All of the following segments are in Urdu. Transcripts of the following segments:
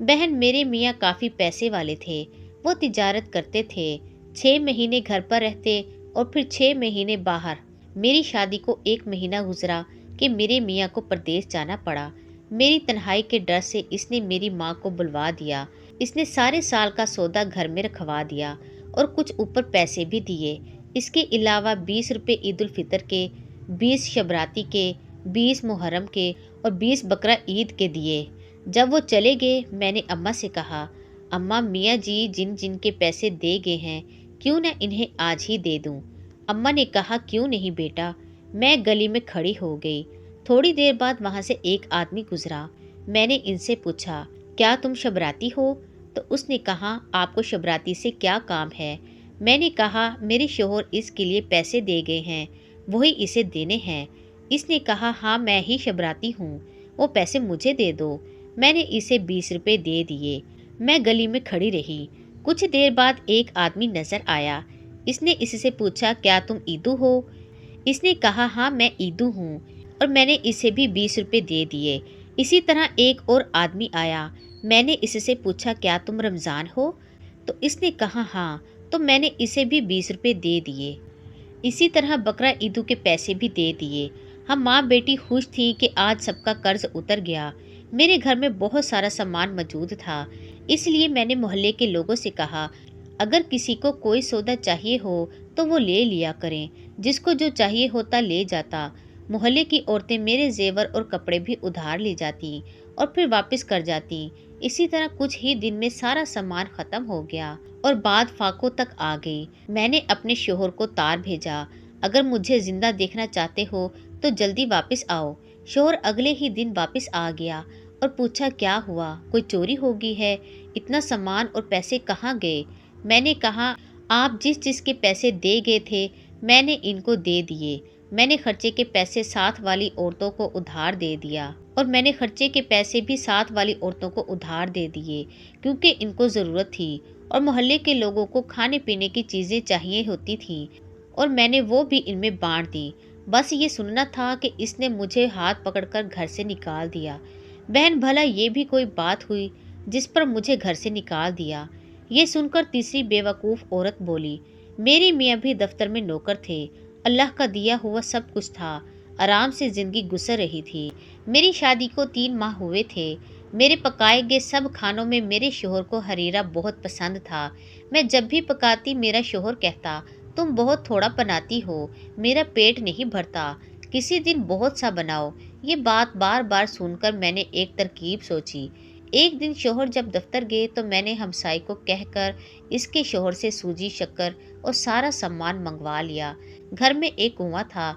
بہن، میرے میاں کافی پیسے والے تھے، وہ تجارت کرتے تھے، 6 مہینے گھر پر رہتے اور پھر 6 مہینے باہر۔ میری شادی کو 1 مہینہ گزرا کہ میرے میاں کو پردیس جانا پڑا۔ میری تنہائی کے ڈر سے اس نے میری ماں کو بلوا دیا۔ اس نے سارے سال کا سودا گھر میں رکھوا دیا اور کچھ اوپر پیسے بھی دیے۔ اس کے علاوہ 20 روپے عید الفطر کے، 20 شبراتی کے، 20 محرم کے اور 20 بقرہ عید کے دیے۔ جب وہ چلے گئے میں نے اماں سے کہا، اماں، میاں جی جن جن کے پیسے دے گئے ہیں کیوں نہ انہیں آج ہی دے دوں؟ اماں نے کہا، کیوں نہیں بیٹا۔ میں گلی میں کھڑی ہو گئی۔ تھوڑی دیر بعد وہاں سے ایک آدمی گزرا۔ میں نے ان سے پوچھا، کیا تم شبراتی ہو؟ تو اس نے کہا، آپ کو شبراتی سے کیا کام ہے؟ میں نے کہا، میرے شوہر اس کے لیے پیسے دے گئے ہیں، وہی اسے دینے ہیں۔ اس نے کہا، ہاں میں ہی شبراتی ہوں، وہ پیسے مجھے دے دو۔ میں نے اسے 20 روپے دے دیے۔ میں گلی میں کھڑی رہی۔ کچھ دیر بعد ایک آدمی نظر آیا۔ اس نے اس سے پوچھا، کیا تم عیدو ہو؟ اس نے کہا، ہاں میں عیدو ہوں، اور میں نے اسے بھی 20 روپے دے دیے۔ اسی طرح ایک اور آدمی آیا۔ میں نے اس سے پوچھا، کیا تم رمضان ہو؟ تو اس نے کہا، ہاں، تو میں نے اسے بھی 20 روپے دے دیے۔ اسی طرح بقرہ عیدو کے پیسے بھی دے دیے۔ ہم ماں بیٹی خوش تھیں کہ آج سب کا قرض اتر گیا۔ میرے گھر میں بہت سارا سامان موجود تھا، اس لیے میں نے محلے کے لوگوں سے کہا، اگر کسی کو کوئی سودا چاہیے ہو تو وہ لے لیا کریں، جس کو جو چاہیے ہوتا لے جاتا۔ محلے کی عورتیں میرے زیور اور کپڑے بھی ادھار لے جاتی اور پھر واپس کر جاتی۔ اسی طرح کچھ ہی دن میں سارا سامان ختم ہو گیا اور بعد فاقوں تک آ گئی۔ میں نے اپنے شوہر کو تار بھیجا، اگر مجھے زندہ دیکھنا چاہتے ہو تو جلدی واپس آؤ۔ شوہر اگلے ہی دن واپس آ گیا اور پوچھا، کیا ہوا؟ کوئی چوری ہو گئی ہے؟ اتنا سامان اور پیسے کہاں گئے؟ میں نے کہا، آپ جس جس کے پیسے دے گئے تھے میں نے ان کو دے دیے۔ میں نے خرچے کے پیسے ساتھ والی عورتوں کو ادھار دے دیا، اور میں نے خرچے کے پیسے بھی ساتھ والی عورتوں کو ادھار دے دیے کیونکہ ان کو ضرورت تھی، اور محلے کے لوگوں کو کھانے پینے کی چیزیں چاہیے ہوتی تھیں اور میں نے وہ بھی ان میں بانٹ دی۔ بس یہ سننا تھا کہ اس نے مجھے ہاتھ پکڑ کر گھر سے نکال دیا۔ بہن، بھلا یہ بھی کوئی بات ہوئی جس پر مجھے گھر سے نکال دیا؟ یہ سن کر تیسری بے وقوف عورت بولی، میرے میاں بھی دفتر میں نوکر تھے، اللہ کا دیا ہوا سب کچھ تھا، آرام سے زندگی گزر رہی تھی۔ میری شادی کو 3 ماہ ہوئے تھے۔ میرے پکائے گئے سب کھانوں میں میرے شوہر کو حریرہ بہت پسند تھا۔ میں جب بھی پکاتی میرا شوہر کہتا، تم بہت تھوڑا بناتی ہو، میرا پیٹ نہیں بھرتا، کسی دن بہت سا بناؤ۔ یہ بات بار بار سن کر میں نے ایک ترکیب سوچی۔ ایک دن شوہر جب دفتر گئے تو میں نے ہمسائی کو کہہ کر اس کے شوہر سے سوجی، شکر اور سارا سامان منگوا لیا۔ گھر میں ایک کنواں تھا،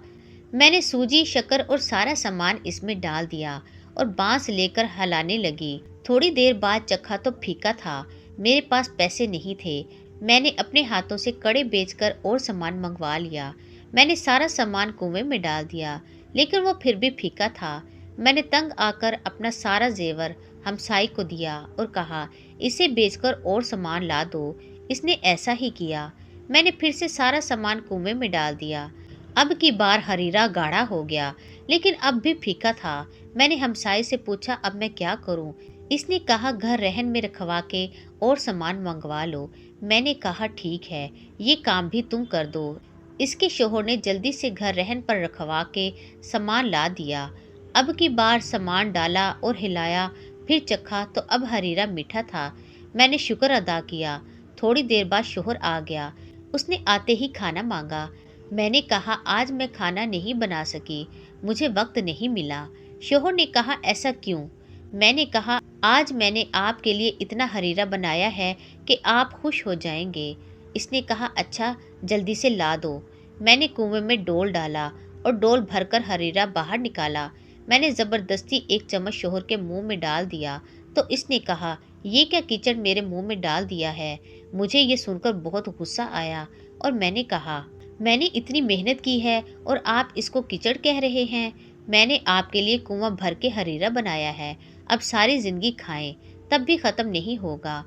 میں نے سوجی، شکر اور سارا سامان اس میں ڈال دیا اور بانس لے کر ہلانے لگی۔ تھوڑی دیر بعد چکھا تو پھیکا تھا۔ میرے پاس پیسے نہیں تھے۔ میں نے اپنے ہاتھوں سے کڑے بیچ کر اور سامان منگوا لیا۔ میں نے سارا سامان کنویں میں ڈال دیا، لیکن وہ پھر بھی پھیکا تھا۔ میں نے تنگ آ کر اپنا سارا زیور ہمسائی کو دیا اور کہا، اسے بیچ کر اور سامان لا دو۔ اس نے ایسا ہی کیا۔ میں نے پھر سے سارا سامان کنویں میں ڈال دیا۔ اب کی بار حریرہ گاڑھا ہو گیا، لیکن اب بھی پھیکا تھا۔ میں نے ہمسائی سے پوچھا، اب میں کیا کروں؟ اس نے کہا، گھر رہن میں رکھوا کے اور سامان منگوا لو۔ میں نے کہا، ٹھیک ہے، یہ کام بھی تم کر دو۔ اس کے شوہر نے جلدی سے گھر رہن پر رکھوا کے سامان لا دیا۔ اب کی بار سامان ڈالا اور ہلایا، پھر چکھا تو اب حریرہ میٹھا تھا۔ میں نے شکر ادا کیا۔ تھوڑی دیر بعد شوہر آ گیا۔ اس نے آتے ہی کھانا مانگا۔ میں نے کہا، آج میں کھانا نہیں بنا سکی، مجھے وقت نہیں ملا۔ شوہر نے کہا، ایسا کیوں؟ میں نے کہا، آج میں نے آپ کے لیے اتنا حریرہ بنایا ہے کہ آپ خوش ہو جائیں گے۔ اس نے کہا، اچھا جلدی سے لا دو۔ میں نے کنویں میں ڈول ڈالا اور ڈول بھر کر حریرہ باہر نکالا۔ میں نے زبردستی ایک چمچ شوہر کے منہ میں ڈال دیا تو اس نے کہا، یہ کیا کیچڑ میرے منہ میں ڈال دیا ہے؟ مجھے یہ سن کر بہت غصہ آیا اور میں نے کہا، میں نے اتنی محنت کی ہے اور آپ اس کو کیچڑ کہہ رہے ہیں؟ میں نے آپ کے لیے کنواں بھر کے حریرہ بنایا ہے، اب ساری زندگی کھائیں، تب بھی ختم نہیں ہوگا۔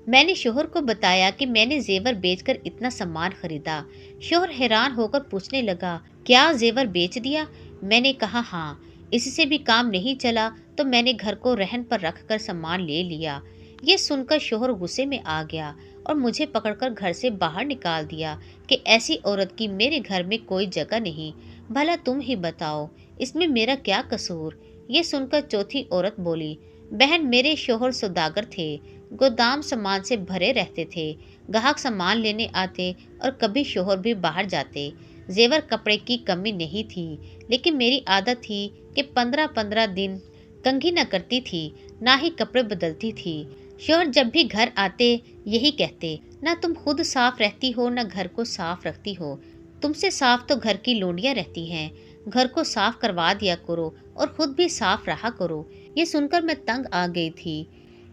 میں نے شوہر کو بتایا کہ میں نے زیور بیچ کر اتنا سامان خریدا۔ شوہر حیران ہو کر پوچھنے لگا، کیا زیور بیچ دیا؟ میں نے کہا، ہاں، اس سے بھی کام نہیں چلا تو میں نے گھر کو رہن پر رکھ کر سامان لے لیا۔ یہ سن کر شوہر غصے میں آ گیا اور مجھے پکڑ کر گھر سے باہر نکال دیا کہ ایسی عورت کی میرے گھر میں کوئی جگہ نہیں، بھلا تم ہی بتاؤ اس میں میرا کیا قصور؟ یہ سن کر چوتھی عورت بولی، بہن میرے شوہر سوداگر تھے، گودام سامان سے بھرے رہتے تھے، گاہک سامان لینے آتے اور کبھی شوہر بھی باہر جاتے، زیور کپڑے کی کمی نہیں تھی، لیکن میری عادت تھی کہ 15 دن کنگھی نہ کرتی تھی، نہ ہی کپڑے بدلتی تھی۔ شوہر جب بھی گھر آتے یہی کہتے، نہ تم خود صاف رہتی ہو نہ گھر کو صاف رکھتی ہو، تم سے صاف تو گھر کی لونڈیاں رہتی ہیں، گھر کو صاف کروا دیا کرو اور خود بھی صاف رہا کرو۔ یہ سن کر میں تنگ آ گئی تھی۔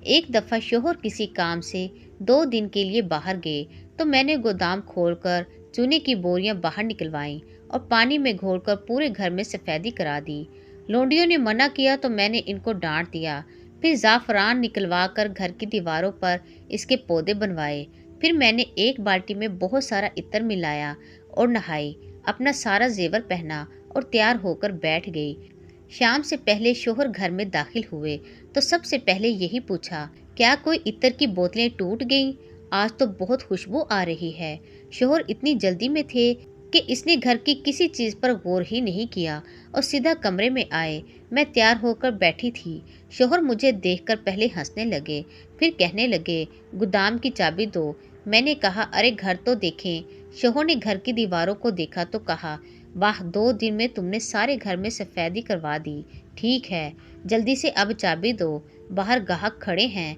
ایک دفعہ شوہر کسی کام سے 2 دن کے لیے باہر گئے تو میں نے گودام کھول کر چونے کی بوریاں باہر نکلوائیں اور پانی میں گھول کر پورے گھر میں سفیدی کرا دی۔ لونڈیوں نے منع کیا تو میں نے ان کو ڈانٹ دیا، پھر زعفران نکلوا کر گھر کی دیواروں پر اس کے پودے بنوائے، پھر میں نے ایک بالٹی میں بہت سارا عطر ملایا اور نہائی، اپنا سارا زیور پہنا اور تیار ہو کر بیٹھ گئی۔ شام سے پہلے شوہر گھر میں داخل ہوئے تو سب سے پہلے یہی پوچھا، کیا کوئی عطر کی بوتلیں ٹوٹ گئیں؟ آج تو بہت خوشبو آ رہی ہے۔ شوہر اتنی جلدی میں تھے کہ اس نے گھر کی کسی چیز پر غور ہی نہیں کیا اور سیدھا کمرے میں آئے۔ میں تیار ہو کر بیٹھی تھی، شوہر مجھے دیکھ کر پہلے ہنسنے لگے، پھر کہنے لگے، گودام کی چابی دو۔ میں نے کہا، ارے گھر تو دیکھیں۔ شوہر نے گھر کی دیواروں کو دیکھا تو کہا، واہ، 2 دن میں تم نے سارے گھر میں سفیدی کروا دی، ٹھیک ہے، جلدی سے اب چابی دو، باہر گاہک کھڑے ہیں۔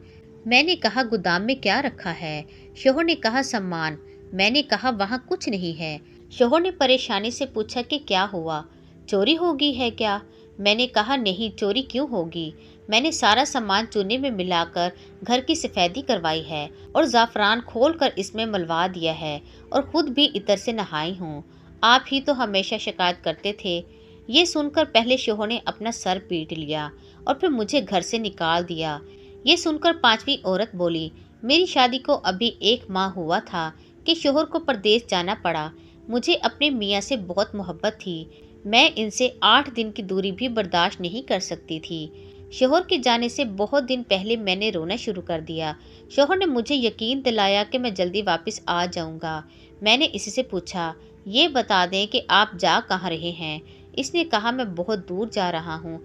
میں نے کہا، گودام میں کیا رکھا ہے؟ شوہر نے کہا، سامان۔ میں نے کہا، وہاں کچھ نہیں ہے۔ شوہر نے پریشانی سے پوچھا کہ کیا ہوا، چوری ہو گئی ہے کیا؟ میں نے کہا، نہیں، چوری کیوں ہوگی، میں نے سارا سامان چونے میں ملا کر گھر کی سفیدی کروائی ہے اور زعفران کھول کر اس میں ملوا دیا ہے اور خود بھی عطر سے نہائی ہوں، آپ ہی تو ہمیشہ شکایت کرتے تھے۔ یہ سن کر پہلے شوہر نے اپنا سر پیٹ لیا اور پھر مجھے گھر سے نکال دیا۔ یہ سن کر 5ویں عورت بولی، میری شادی کو ابھی 1 ماہ ہوا تھا کہ شوہر کو پردیس جانا پڑا، مجھے اپنے میاں سے بہت محبت تھی، میں ان سے 8 دن کی دوری بھی برداشت نہیں کر سکتی تھی۔ شوہر کے جانے سے بہت دن پہلے میں نے رونا شروع کر دیا۔ شوہر نے مجھے یقین دلایا کہ میں جلدی واپس آ جاؤں گا۔ میں نے اس سے پوچھا، یہ بتا دیں کہ آپ جا کہاں رہے ہیں؟ اس نے کہا، میں بہت دور جا رہا ہوں،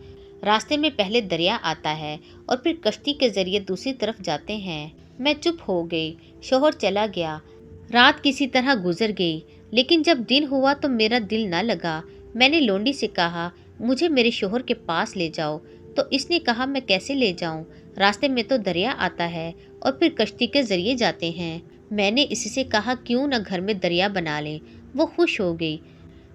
راستے میں پہلے دریا آتا ہے اور پھر کشتی کے ذریعے دوسری طرف جاتے ہیں۔ میں چپ ہو گئی۔ شوہر چلا گیا۔ رات کسی طرح گزر گئی، لیکن جب دن ہوا تو میرا دل نہ لگا۔ میں نے لونڈی سے کہا، مجھے میرے شوہر کے پاس لے جاؤ، تو اس نے کہا، میں کیسے لے جاؤں، راستے میں تو دریا آتا ہے اور پھر کشتی کے ذریعے جاتے ہیں۔ میں نے اس سے کہا، کیوں نہ گھر میں دریا بنا لیں۔ وہ خوش ہو گئی۔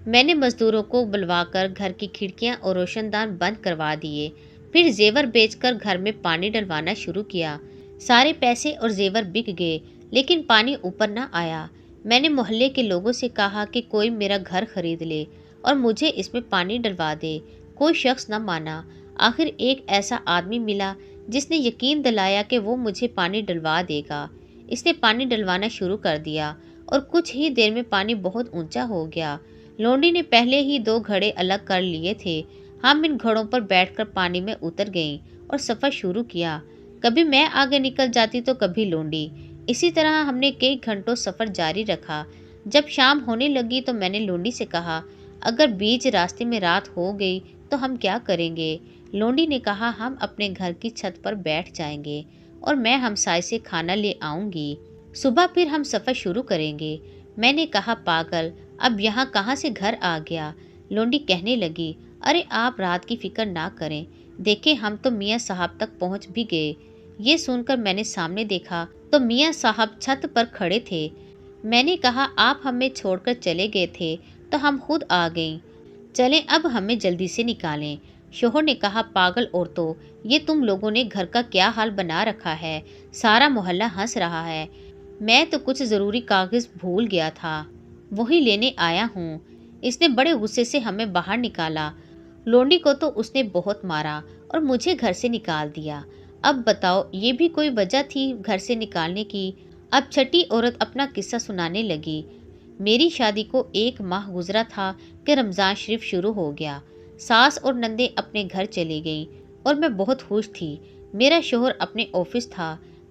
میں نے مزدوروں کو بلوا کر گھر کی کھڑکیاں اور روشن دان بند کروا دیے، پھر زیور بیچ کر گھر میں پانی ڈلوانا شروع کیا۔ سارے پیسے اور زیور بک گئے، لیکن پانی اوپر نہ آیا۔ میں نے محلے کے لوگوں سے کہا کہ کوئی میرا گھر خرید لے اور مجھے اس میں پانی ڈلوا دے۔ کوئی شخص نہ مانا۔ آخر ایک ایسا آدمی ملا جس نے یقین دلایا کہ وہ مجھے پانی ڈلوا دے گا۔ اس نے پانی ڈلوانا شروع کر دیا اور کچھ ہی دیر میں پانی بہت اونچا ہو گیا۔ لونڈی نے پہلے ہی 2 گھڑے الگ کر لیے تھے۔ ہم ان گھڑوں پر بیٹھ کر پانی میں اتر گئیں اور سفر شروع کیا۔ کبھی میں آگے نکل جاتی تو کبھی لونڈی۔ اسی طرح ہم نے کئی گھنٹوں سفر جاری رکھا۔ جب شام ہونے لگی تو میں نے لونڈی سے کہا، اگر بیچ راستے میں رات ہو گئی تو ہم کیا کریں گے؟ لونڈی نے کہا، ہم اپنے گھر کی چھت پر بیٹھ جائیں گے اور میں ہمسائے سے کھانا لے آؤں گی، صبح پھر ہم سفر شروع کریں گے۔ میں نے کہا، پاگل، اب یہاں کہاں سے گھر آ گیا؟ لونڈی کہنے لگی، ارے آپ رات کی فکر نہ کریں، دیکھیں ہم تو میاں صاحب تک پہنچ بھی گئے۔ یہ سن کر میں نے سامنے دیکھا تو میاں صاحب چھت پر کھڑے تھے۔ میں نے کہا، آپ ہمیں چھوڑ کر چلے گئے تھے تو ہم خود آ گئیں، چلیں اب ہمیں جلدی سے نکالیں۔ شوہر نے کہا، پاگل عورتوں، یہ تم لوگوں نے گھر کا کیا حال بنا رکھا ہے، سارا محلہ ہنس رہا ہے، میں تو کچھ ضروری کاغذ بھول گیا تھا، وہی لینے آیا ہوں۔ اس نے بڑے غصے سے ہمیں باہر نکالا۔ لونڈی کو تو اس نے بہت مارا اور مجھے گھر سے نکال دیا۔ اب بتاؤ، یہ بھی کوئی وجہ تھی گھر سے نکالنے کی؟ اب 6ٹھی عورت اپنا قصہ سنانے لگی۔ میری شادی کو 1 ماہ گزرا تھا کہ رمضان شریف شروع ہو گیا۔ ساس اور نندیں اپنے گھر چلی گئیں اور میں بہت خوش تھی۔ میرا شوہر اپنے آفس تھا،